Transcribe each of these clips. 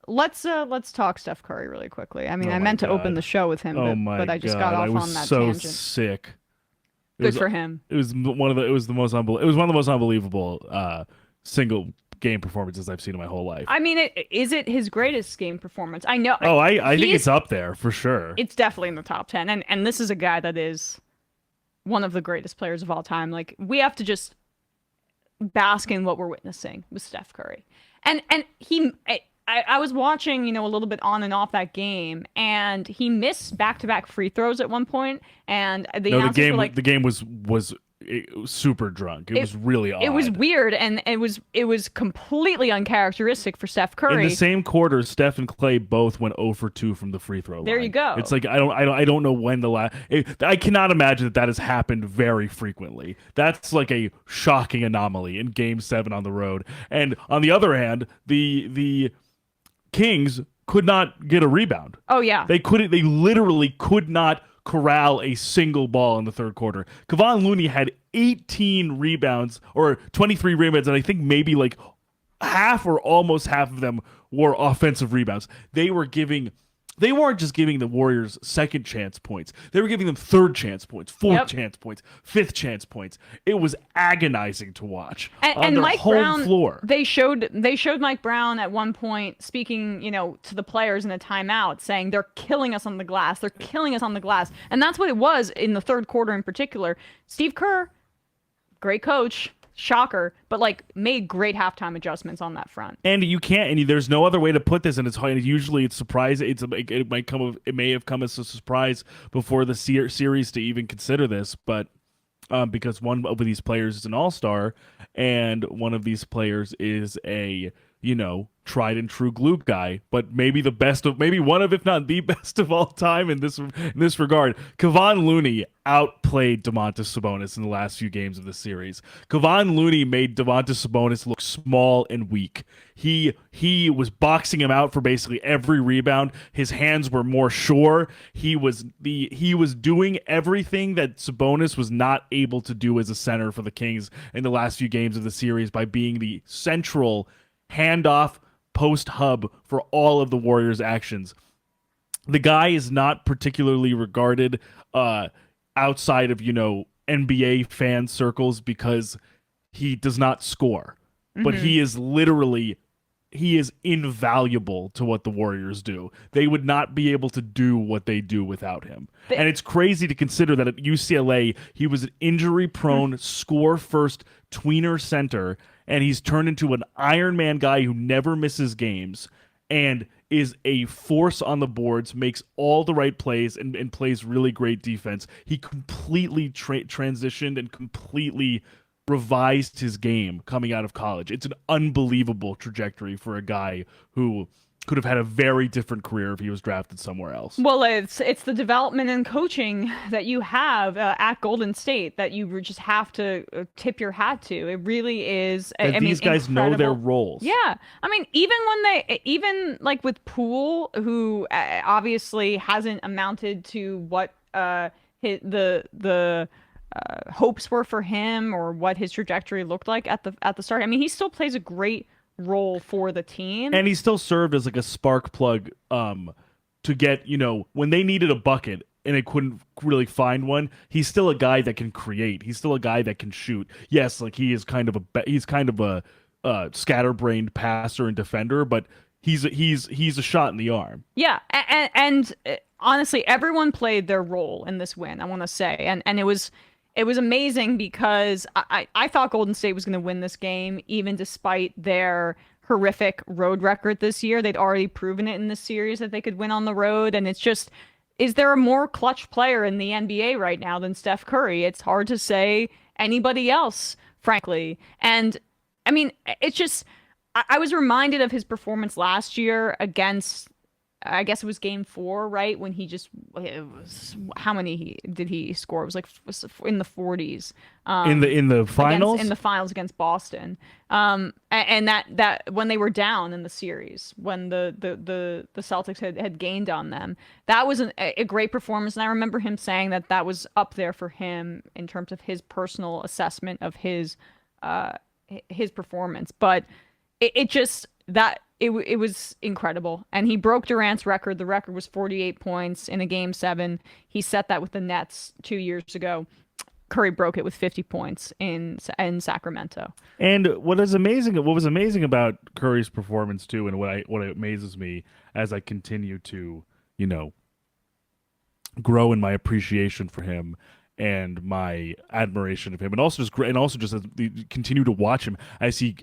let's talk Steph Curry really quickly. I mean, Oh I my meant to open the God. show with him, Oh but my I just got God. I off was on that so tangent. sick. It Good was for him. it was the most it was one of the most unbelievable single game performances I've seen in my whole life. I mean, is it his greatest game performance? I know Oh, I think it's he's up there for sure. it's definitely in the top 10, and this is a guy that is one of the greatest players of all time. Like, we have to just bask in what we're witnessing with Steph Curry. And I was watching, a little bit on and off that game, and he missed back-to-back free throws at one point, and the No, announcers were like, the game was super drunk. It it was really it was odd. weird, and it was completely uncharacteristic for Steph In the Curry. same quarter, Steph and Clay both went 0 for 2 from the free throw There you line. It's go. like I don't know when the last. I cannot imagine that has happened very frequently. That's like a shocking anomaly in Game 7 on the road. And on the other hand, the Kings could not get a rebound. Oh yeah. They couldn't. They literally could not corral a single ball in the third quarter. Kevon Looney had 18 rebounds or 23 rebounds, and I think maybe like half or almost half of them were offensive rebounds. They weren't just giving the Warriors second chance points. They were giving them third chance points, fourth Yep. chance points, fifth chance points. It was agonizing to watch on And their Mike home Brown, floor. they showed Mike Brown at one point speaking, to the players in a timeout, saying they're killing us on the glass. They're killing us on the glass, and that's what it was in the third quarter in particular. Steve Kerr, great coach, shocker, but like made great halftime adjustments on that front. And you can't, and there's no other way to put this. And it's hard. Usually, it's surprise. It may have come as a surprise before the series to even consider this, but because one of these players is an all-star, and one of these players is a tried and true glue guy, but maybe the best of maybe one of if not the best of all time in this regard. Kevon Looney outplayed Domantas Sabonis in the last few games of the series. Kevon Looney made Domantas Sabonis look small and weak. He was boxing him out for basically every rebound. His hands were more sure. He was doing everything that Sabonis was not able to do as a center for the Kings in the last few games of the series by being the central handoff post hub for all of the Warriors' actions. The guy is not particularly regarded outside of NBA fan circles because he does not score, but Hmm. he is invaluable to what the Warriors do. They would not be able to do what they do without him. And it's crazy to consider that at UCLA, he was an injury prone, score first tweener center, and he's turned into an Iron Man guy who never misses games and is a force on the boards, makes all the right plays, and plays really great defense. He completely transitioned and completely revised his game coming out of college. It's an unbelievable trajectory for a guy who could have had a very different career if he was drafted somewhere else. Well, it's the development and coaching that you have at Golden State that you just have to tip your hat to. It really is. That I mean, these guys know their incredible. roles. Yeah, I mean, even like with Poole, who obviously hasn't amounted to what the hopes were for him or what his trajectory looked like at the start. I mean, he still plays a great role for the team. And he still served as like a spark plug to get, when they needed a bucket and they couldn't really find one, he's still a guy that can create. He's still a guy that can shoot. Yes, like he's kind of a scatterbrained passer and defender, but he's a shot in the arm. Yeah, and honestly, everyone played their role in this win, I want to say, and it was amazing because I thought Golden State was going to win this game, even despite their horrific road record this year. They'd already proven it in this series that they could win on the road, and it's just, is there a more clutch player in the NBA right now than Steph Curry? It's hard to say anybody else, frankly. And I mean, it's just, I was reminded of his performance last year against, I guess it was game 4, right? When he just, it was, how many did he score? It was like in the 40s. In the finals? In the finals against Boston. And that when they were down in the series, when the Celtics had gained on them, that was a great performance. And I remember him saying that was up there for him in terms of his personal assessment of his performance. But it just, that it was incredible. And he broke Durant's record. The record was 48 points in a game 7. He set that with the Nets 2 years ago. Curry broke it with 50 points in Sacramento. And what was amazing about Curry's performance too, and what amazes me as I continue to, you know, grow in my appreciation for him and my admiration of him, and also just as continue to watch him as he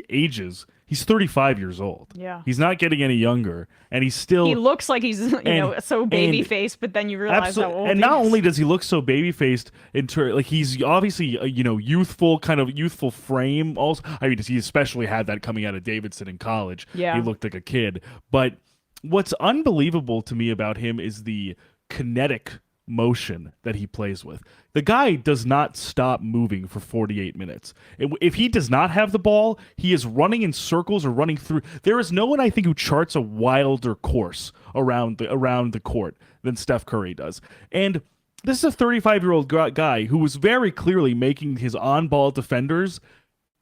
ages. He's 35 years old. Yeah. He's not getting any younger, and he's still. He looks like he's so baby faced, but then you realize how old. And he not is. only does he look so baby faced, like he's obviously youthful, kind of youthful frame. Also, I mean, he especially had that coming out of Davidson in college. Yeah. He looked like a kid. But what's unbelievable to me about him is the kinetic motion that he plays with. The guy does not stop moving for 48 minutes. If he does not have the ball, he is running in circles or running through. There is no one, I think, who charts a wilder course around the court than Steph Curry does. And this is a 35-year-old guy who was very clearly making his on-ball defenders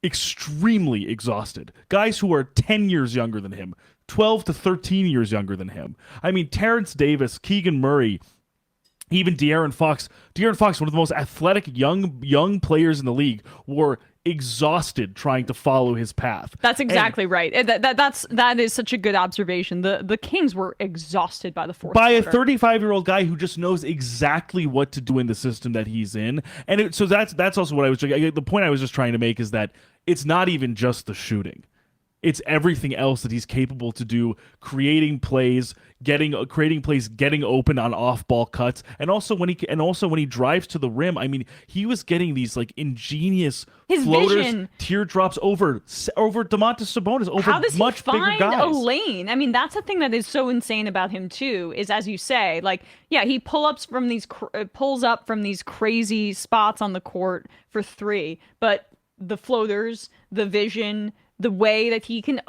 extremely exhausted. Guys who are 10 years younger than him, 12 to 13 years younger than him. I mean, Terrence Davis, Keegan Murray, even De'Aaron Fox, one of the most athletic young players in the league, were exhausted trying to follow his path. That's exactly right. That is such a good observation. The Kings were exhausted by the fourth by quarter. A 35-year-old guy who just knows exactly what to do in the system that he's in. And so that's also what the point I was just trying to make is that it's not even just the shooting. It's everything else that he's capable to do, creating plays, getting open on off-ball cuts, and also when he drives to the rim. I mean, he was getting these like ingenious floaters, vision. teardrops over Domantas Sabonis, over How does much he bigger find guys. a lane? I mean, that's the thing that is so insane about him too. Is as you say, like, yeah, he pulls up from these crazy spots on the court for 3, but the floaters, the vision, the way that he can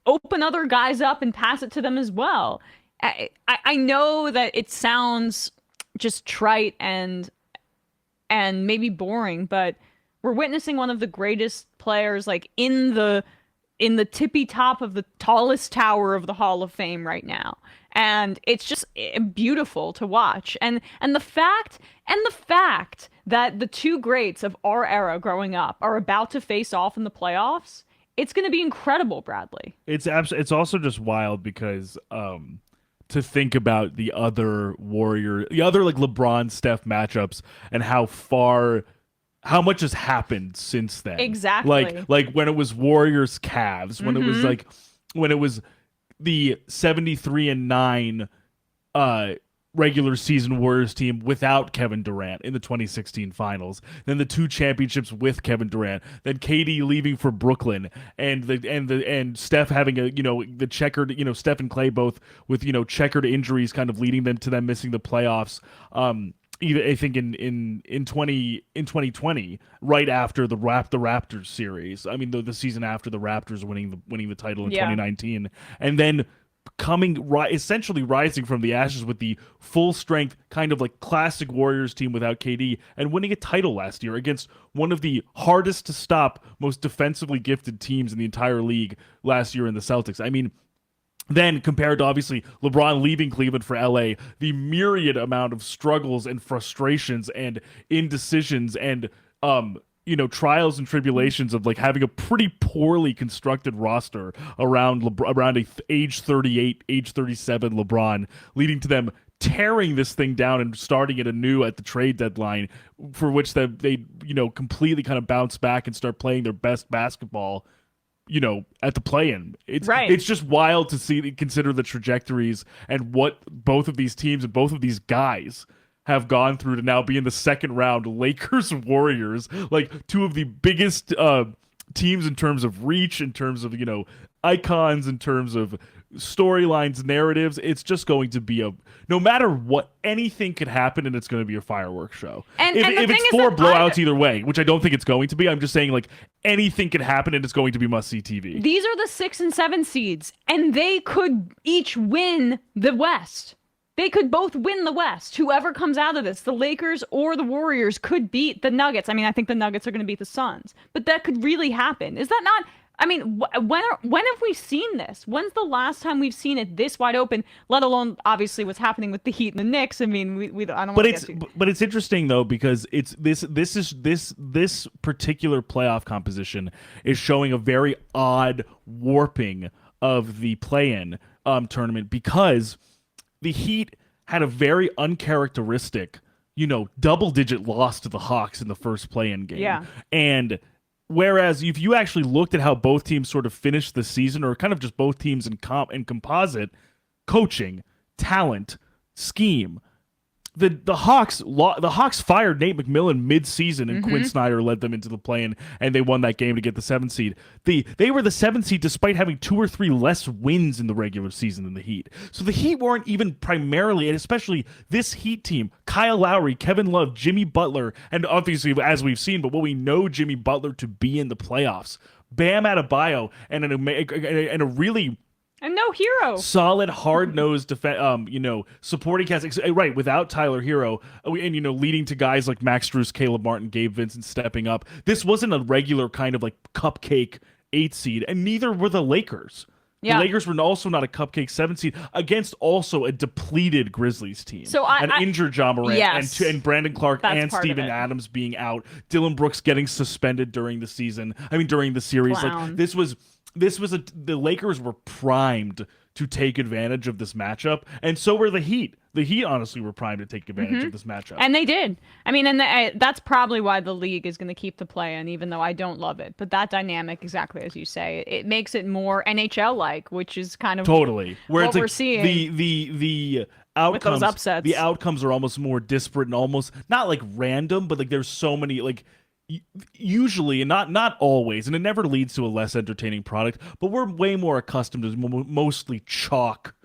open other guys up and pass it to them as well. I know that it sounds just trite and maybe boring, but we're witnessing one of the greatest players, like in the tippy top of the tallest tower of the Hall of Fame right now. And it's just beautiful to watch. And the fact that the two greats of our era growing up are about to face off in the playoffs, it's going to be incredible, Bradley. It's also just wild because to think about the other like LeBron Steph matchups and how much has happened since then. Exactly. Like when it was Warriors Cavs, when it was the 73-9 regular season Warriors team without Kevin Durant in the 2016 finals, then the 2 championships with Kevin Durant, then KD leaving for Brooklyn, and Steph having the checkered, Steph and Clay both with checkered injuries kind of leading them to them missing the playoffs. Even I think in 2020, right after the Raptors series. I mean the season after the Raptors winning the title in 2019, and then essentially rising from the ashes with the full strength kind of like classic Warriors team without KD, and winning a title last year against one of the hardest to stop, most defensively gifted teams in the entire league last year in the Celtics. I mean, then compared to obviously LeBron leaving Cleveland for LA, the myriad amount of struggles and frustrations and indecisions and trials and tribulations of like having a pretty poorly constructed roster around a age 38, age 37 LeBron, leading to them tearing this thing down and starting it anew at the trade deadline, for which they completely kind of bounce back and start playing their best basketball at the play-in. It's just wild to consider the trajectories and what both of these teams and both of these guys have gone through to now be in the second round. Lakers, Warriors, like 2 of the biggest teams in terms of reach, in terms of icons, in terms of storylines, narratives. It's just going to be no matter what, anything could happen, and it's going to be a fireworks show. And if it's 4 blowouts either way, which I don't think it's going to be, I'm just saying like anything could happen, and it's going to be must-see TV. These are the 6 and 7 seeds, and they could each win the West. They could both win the West. Whoever comes out of this, the Lakers or the Warriors, could beat the Nuggets. I mean, I think the Nuggets are going to beat the Suns, but that could really happen. Is that not I mean, when have we seen this? When's the last time we've seen it this wide open? Let alone obviously what's happening with the Heat and the Knicks. I mean, we I don't want But to it's get too. but it's interesting though because it's this particular playoff composition is showing a very odd warping of the play-in tournament because the Heat had a very uncharacteristic, double-digit loss to the Hawks in the first play-in game. Yeah. And whereas if you actually looked at how both teams sort of finished the season, or kind of just both teams in composite, coaching, talent, scheme, the Hawks fired Nate McMillan mid-season, and Quinn Snyder led them into the play-in, and they won that game to get the 7th seed. They were the 7th seed despite having 2 or 3 less wins in the regular season than the Heat. So the Heat weren't even primarily, and especially this Heat team, Kyle Lowry, Kevin Love, Jimmy Butler, and obviously as we've seen, but what we know Jimmy Butler to be in the playoffs, Bam Adebayo, and a really And no hero. solid, hard-nosed supporting cast, right, without Tyler Hero, and leading to guys like Max Strus, Caleb Martin, Gabe Vincent stepping up. This wasn't a regular kind of like cupcake 8 seed, and neither were the Lakers. Yeah. The Lakers were also not a cupcake 7 seed against also a depleted Grizzlies team. So an injured John Morant, yes, and Brandon Clark that's and part of Steven it. Adams being out, Dylan Brooks getting suspended during the season. I mean, during the series, Clown. like the Lakers were primed to take advantage of this matchup, and so were the Heat. The Heat honestly were primed to take advantage of this matchup. And they did. I mean, that's probably why the league is going to keep the play in, even though I don't love it. But that dynamic, exactly as you say, it makes it more NHL-like, which is kind of Totally. Where what it's we're like seeing the outcomes, upsets. the outcomes are almost more disparate and almost not like random, but like there's so many like usually, and not always, and it never leads to a less entertaining product, but we're way more accustomed to mostly chalk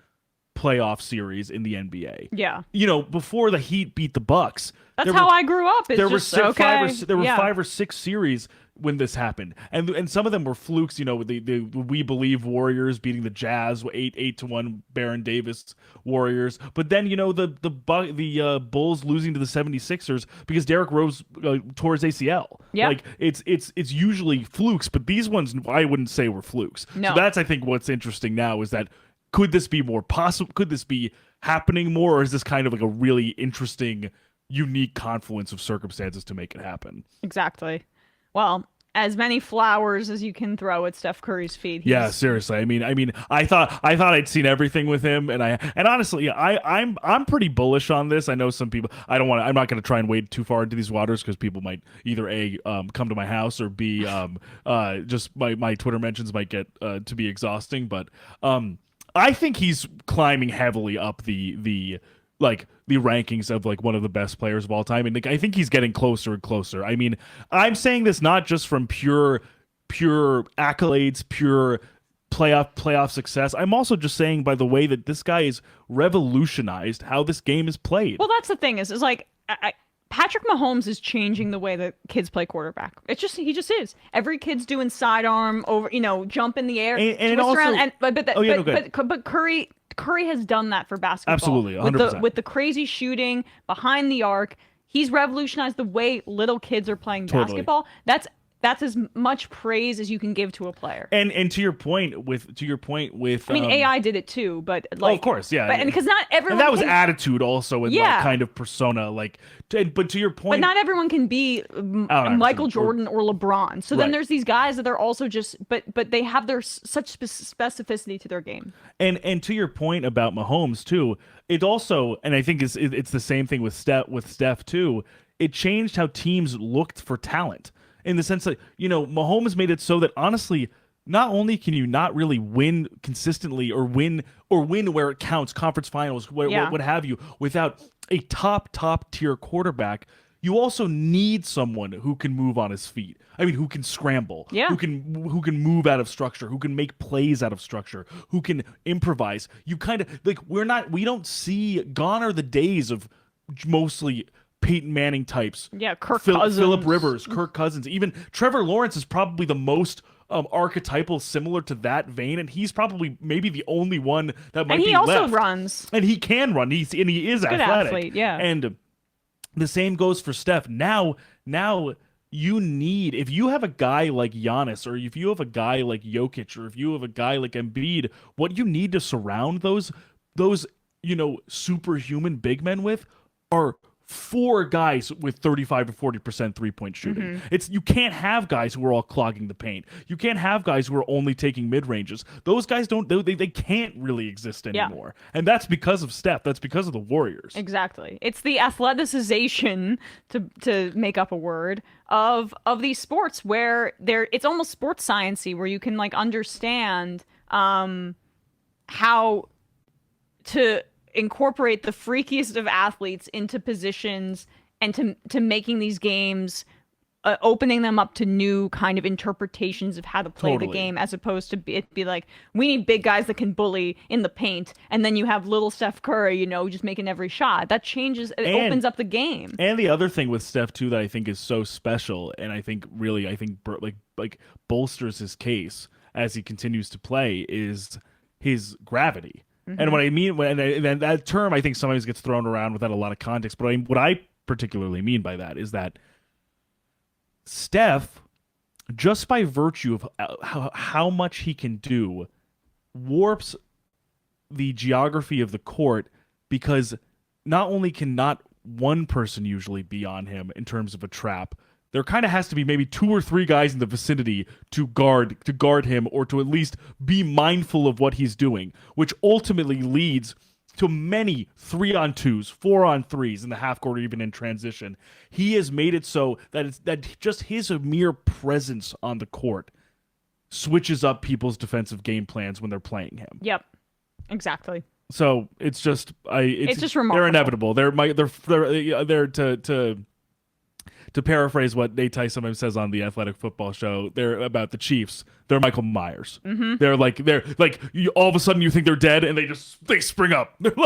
playoff series in the NBA. Yeah. Before the Heat beat the Bucks, That's how I grew up. It's there were just, okay. there were Yeah. 5 or 6 series when this happened, and some of them were flukes. The We Believe Warriors beating the Jazz 8-1 Baron Davis Warriors, but then the Bulls losing to the 76ers because Derrick Rose tore his ACL. Yeah. Like it's usually flukes, but these ones I wouldn't say were flukes. No. So that's, I think, what's interesting now is that could this be more possible? Could this be happening more, or is this kind of like a really interesting, unique confluence of circumstances to make it happen? Exactly. Well, as many flowers as you can throw at Steph Curry's feet. Yeah, seriously. I mean, I thought I'd seen everything with him, and honestly, I'm pretty bullish on this. I know some people. I'm not going to try and wade too far into these waters because people might either come to my house, or B just my Twitter mentions might get to be exhausting. But I think he's climbing heavily up the rankings of like one of the best players of all time, and I think he's getting closer and closer. I mean, I'm saying this not just from pure accolades, pure playoff success. I'm also just saying by the way that this guy has revolutionized how this game is played. Well, that's the thing is like Patrick Mahomes is changing the way that kids play quarterback. He just is. Every kid's doing sidearm over, jump in the air, and it twist also, around, and go but Curry has done that for basketball. Absolutely, 100%. With the crazy shooting behind the arc. He's revolutionized the way little kids are playing basketball. That's as much praise as you can give to a player. And to your point with I mean, AI did it too, but of course, yeah. But, and because not everyone and that was can, attitude also, and like kind of persona, but to your point, but not everyone can be Michael Jordan or LeBron. So then there's these guys that are also just, but they have their such specificity to their game. And to your point about Mahomes too, it also, and I think it's the same thing with Steph too. It changed how teams looked for talent. In the sense that, Mahomes made it so that honestly, not only can you not really win consistently or win where it counts, conference finals, what have you, without a top tier quarterback, you also need someone who can move on his feet. I mean, who can scramble, who can move out of structure, who can make plays out of structure, who can improvise. You kind of like we don't see, gone are the days of mostly Peyton Manning types. Yeah, Cousins. Phillip Rivers, Kirk Cousins. Even Trevor Lawrence is probably the most archetypal, similar to that vein, and he's probably maybe the only one that might be left. And he also runs. And he can run. He is good athletic. athlete, yeah. And the same goes for Steph. Now, you need, if you have a guy like Giannis, or if you have a guy like Jokic, or if you have a guy like Embiid, what you need to surround those superhuman big men with are four guys with 35 to 40% three-point shooting. Hmm. It's you can't have guys who are all clogging the paint. You can't have guys who are only taking mid-ranges. Those guys don't they can't really exist Yeah. anymore. And that's because of Steph. That's because of the Warriors. Exactly. It's the athleticization, to make up a word, of these sports where it's almost sports sciencey, where you can like understand how to incorporate the freakiest of athletes into positions, and to making these games, opening them up to new kind of interpretations of how to play the Totally. game, as opposed to it be like, we need big guys that can bully in the paint, and then you have little Steph Curry, just making every shot. That changes, it And opens up the game. And the other thing with Steph too that I think is so special, and I think really, like bolsters his case as he continues to play, is his gravity. And Hmm. what I mean, and that term I think sometimes gets thrown around without a lot of context. But what I particularly mean by that is that Steph, just by virtue of how much he can do, warps the geography of the court, because not only can not one person usually be on him in terms of a trap, there kind of has to be maybe two or three guys in the vicinity to guard him, or to at least be mindful of what he's doing, which ultimately leads to many 3-on-2s, 4-on-3s in the half court, or even in transition. He has made it so that just his mere presence on the court switches up people's defensive game plans when they're playing him. Yep. Exactly. So it's just It's just they're remarkable. inevitable. They're to paraphrase what Nate Tice sometimes says on the Athletic Football Show. They're about the Chiefs. They're Michael Myers. Hmm. They're like all of a sudden you think they're dead, and they spring up. You And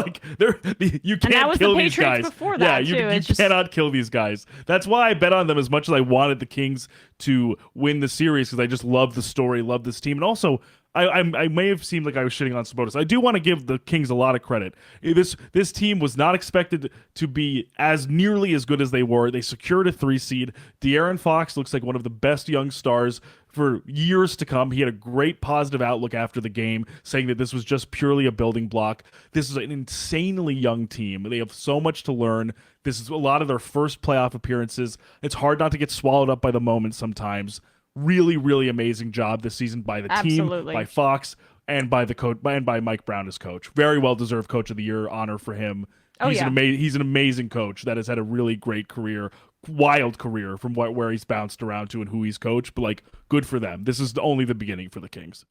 that can't was kill the these Patriots guys. before Yeah, that, you too. you It's just, cannot kill these guys. That's why I bet on them as much as I wanted the Kings to win the series, because I just love the story, love this team, and also I may have seemed like I was shitting on Sabonis. I do want to give the Kings a lot of credit. This team was not expected to be as nearly as good as they were. They secured a 3 seed. De'Aaron Fox looks like one of the best young stars for years to come. He had a great positive outlook after the game, saying that this was just purely a building block. This is an insanely young team. They have so much to learn. This is a lot of their first playoff appearances. It's hard not to get swallowed up by the moment sometimes. Really, really amazing job this season by the team, absolutely. by Fox, and by the coach, and by Mike Brown as coach. Very well deserved Coach of the Year honor for him. Oh, yeah. He's an amazing coach that has had a really great career, wild career from where he's bounced around to and who he's coached. But like, good for them. This is only the beginning for the Kings.